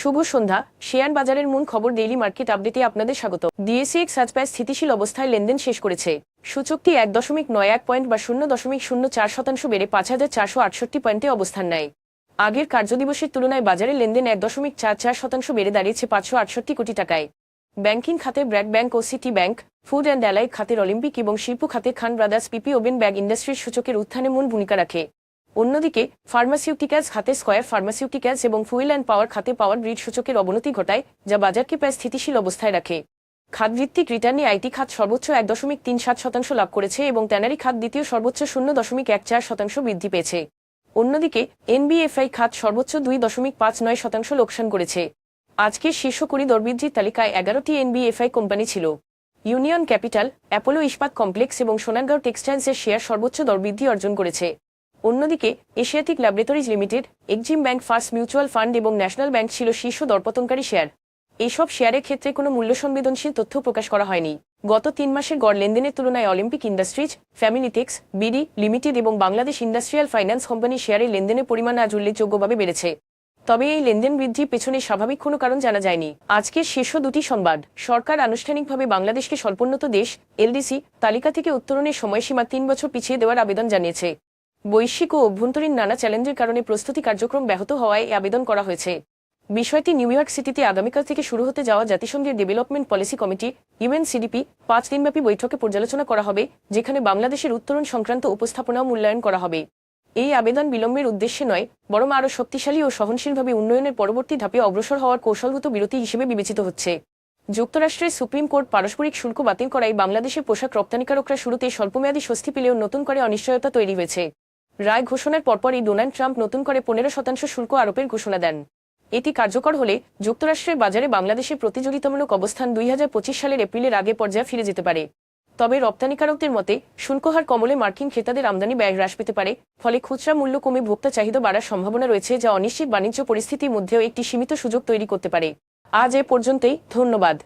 শুভ সন্ধ্যা। Share বাজারের মূল খবর ডেইলি মার্কেট আপডেটে আপনাদের স্বাগত। ডিএসইএক্স আজ প্রায় স্থিতিশীল অবস্থায় লেনদেন শেষ করেছে। সূচকটি ১.৯১ পয়েন্ট বা ০.০৪% বেড়ে ৫,৪৬৮ পয়েন্টে অবস্থান নেয়। আগের কার্যদিবসের তুলনায় বাজারে লেনদেন ১.৪৪% বেড়ে দাঁড়িয়েছে ৫৬৮ কোটি টাকায়। ব্যাংকিং খাতে ব্র্যাক ব্যাংক ও city bank, food and allied খাতের অলিম্পিক এবং শিল্প খাতে Khan brothers PP woven bag ইন্ডাস্ট্রির সূচকের উত্থানে মূল ভূমিকা রাখে। অন্যদিকে ফার্মাসিউটিক্যালস খাতে স্কয়ার ফার্মাসিউটিক্যালস এবং ফুয়েল অ্যান্ড পাওয়ার খাতে পাওয়ার গ্রিড সূচকের অবনতি ঘটায়, যা বাজারকে প্রায় স্থিতিশীল অবস্থায় রাখে। খাতভিত্তিক রিটার্নে আইটি খাত সর্বোচ্চ ১.৩৭% লাভ করেছে এবং ট্যানারি খাত দ্বিতীয় সর্বোচ্চ ০.১৪% বৃদ্ধি পেয়েছে। অন্যদিকে এনবিএফআই খাত সর্বোচ্চ ২.৫৯% লোকসান করেছে। আজকের শীর্ষ ২০ দরবৃদ্ধির তালিকায় ১১টি এনবিএফআই কোম্পানি ছিল। ইউনিয়ন ক্যাপিটাল, অ্যাপোলো ইস্পাত কমপ্লেক্স এবং সোনারগাঁও টেক্সটাইলসের শেয়ার সর্বোচ্চ দরবৃদ্ধি অর্জন করেছে। অন্যদিকে Asiatic laboratories limited, Exim bank first mutual fund এবং ন্যাশনাল ব্যাংক ছিল শীর্ষ দরপতনকারী শেয়ার। এইসব শেয়ারের ক্ষেত্রে কোনো মূল্য সংবেদনশীল তথ্য প্রকাশ করা হয়নি। গত ৩ মাসের গড় লেনদেনের তুলনায় Olympic industries, Familytex, BD limited এবং বাংলাদেশ ইন্ডাস্ট্রিয়াল ফাইন্যান্স কোম্পানি শেয়ারের লেনদেনের পরিমাণ আজ উল্লেখযোগ্যভাবে বেড়েছে। তবে এই লেনদেন বৃদ্ধির পেছনে স্বাভাবিক কোনো কারণ জানা যায়নি। আজকের শীর্ষ দুটি সংবাদ: সরকার আনুষ্ঠানিকভাবে বাংলাদেশকে স্বল্পোন্নত দেশ এলডিসি তালিকা থেকে উত্তরণের সময়সীমা ৩ বছর পিছিয়ে দেওয়ার আবেদন জানিয়েছে। বৈশ্বিক ও অভ্যন্তরীণ নানা চ্যালেঞ্জের কারণে প্রস্তুতি কার্যক্রম ব্যাহত হওয়ায় এই আবেদন করা হয়েছে। বিষয়টি নিউ ইয়র্ক সিটিতে আগামীকাল থেকে শুরু হতে যাওয়া জাতিসংঘের ডেভেলপমেন্ট পলিসি কমিটি ইউএনসিডিপি ৫ দিনব্যাপী বৈঠকে পর্যালোচনা করা হবে, যেখানে বাংলাদেশের উত্তরণ সংক্রান্ত উপস্থাপনাও মূল্যায়ন করা হবে। এই আবেদন বিলম্বের উদ্দেশ্যে নয়, বরং আরও শক্তিশালী ও সহনশীলভাবে উন্নয়নের পরবর্তী ধাপে অগ্রসর হওয়ার কৌশলগত বিরতি হিসেবে বিবেচিত হচ্ছে। যুক্তরাষ্ট্রের সুপ্রিম কোর্ট পারস্পরিক শুল্ক বাতিল করায় বাংলাদেশের পোশাক রপ্তানিকারকরা শুরুতে স্বল্পমেয়াদী স্বস্তি পেলেও নতুন করে অনিশ্চয়তা তৈরি হয়েছে। রায় ঘোষণার পরপরই ডোনাল্ড ট্রাম্প নতুন করে ১৫% শুল্ক আরোপের ঘোষণা দেন। এটি কার্যকর হলে যুক্তরাষ্ট্রের বাজারে বাংলাদেশের প্রতিযোগিতামূলক অবস্থান ২০২৫ সালের এপ্রিলের আগে পর্যায়ে ফিরে যেতে পারে। তবে রপ্তানিকারকদের মতে, শুল্কহার কমলে মার্কিন ক্রেতাদের আমদানি ব্যয় হ্রাস পেতে পারে, ফলে খুচরা মূল্য কমে ভোক্তা চাহিদা বাড়ার সম্ভাবনা রয়েছে, যা অনিশ্চিত বাণিজ্য পরিস্থিতির মধ্যেও একটি সীমিত সুযোগ তৈরি করতে পারে। আজ এ পর্যন্তই, ধন্যবাদ।